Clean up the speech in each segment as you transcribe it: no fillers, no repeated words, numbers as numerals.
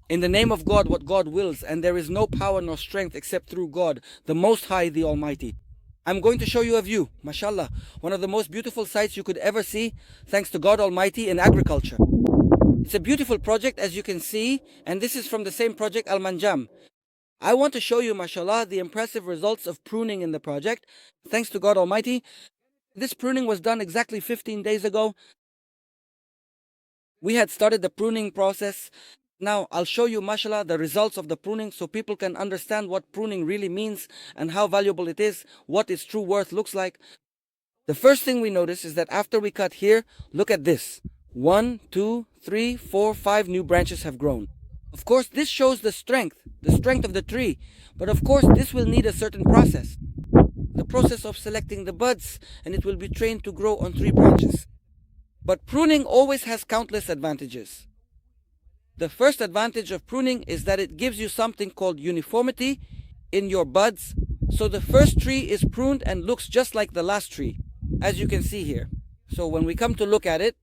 in the name of God what God wills, and there is no power nor strength except through God, the Most High, the Almighty. I'm going to show you a view, mashallah, one of the most beautiful sights you could ever see, thanks to God Almighty in agriculture. It's a beautiful project, as you can see, and this is from the same project, Al-Manjam. I want to show you, mashallah, the impressive results of pruning in the project, thanks to God Almighty. This pruning was done exactly 15 days ago. We had started the pruning process. Now I'll show you, mashallah, the results of the pruning so people can understand what pruning really means and how valuable it is, what its true worth looks like. The first thing we notice is that after we cut here, look at this. 1, 2, 3, 4, 5 new branches have grown. Of course, this shows the strength of the tree. But of course, this will need a certain process. The process of selecting the buds, and it will be trained to grow on 3 branches. But pruning always has countless advantages. The first advantage of pruning is that it gives you something called uniformity in your buds. So the first tree is pruned and looks just like the last tree, as you can see here. So when we come to look at it,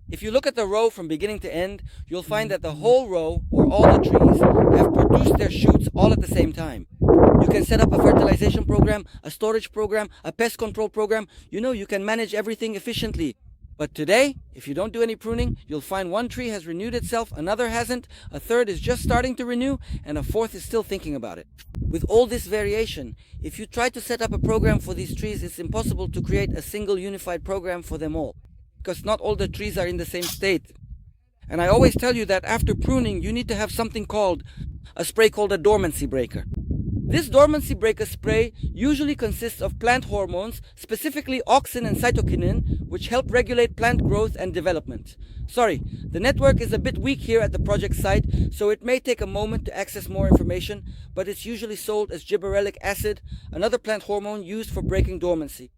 if you look at the row from beginning to end, you'll find that the whole row, or all the trees, have produced their shoots all at the same time. You can set up a fertilization program, a storage program, a pest control program. You can manage everything efficiently. But today, if you don't do any pruning, you'll find one tree has renewed itself, another hasn't, a third is just starting to renew, and a fourth is still thinking about it. With all this variation, if you try to set up a program for these trees, it's impossible to create a single unified program for them all, because not all the trees are in the same state. And I always tell you that after pruning, you need to have something called a spray called a Dormancy Breaker. This Dormancy Breaker spray usually consists of plant hormones, specifically Auxins and Cytokinins, which help regulate plant growth and development. Sorry, the network is a bit weak here at the project site, so it may take a moment to access more information, but it's usually sold as gibberellic acid, another plant hormone used for breaking dormancy.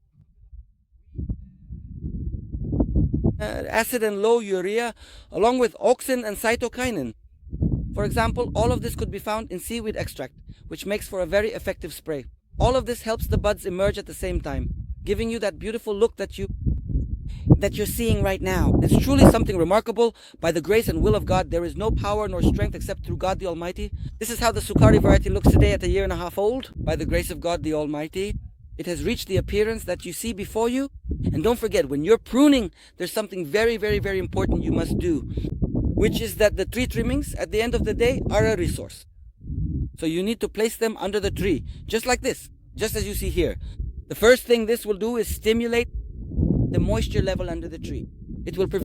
Acid and low urea, along with auxin and cytokinin. For example, all of this could be found in seaweed extract, which makes for a very effective spray. All of this helps the buds emerge at the same time, giving you that beautiful look that you're seeing right now. It's truly something remarkable. By the grace and will of God, there is no power nor strength except through God the Almighty. This is how the Sukari variety looks today at 1.5 years old. By the grace of God the Almighty, it has reached the appearance that you see before you. And don't forget, when you're pruning, there's something very, very, very important you must do, which is that the tree trimmings at the end of the day are a resource. So you need to place them under the tree, just like this, just as you see here. The first thing this will do is stimulate the moisture level under the tree. It will prevent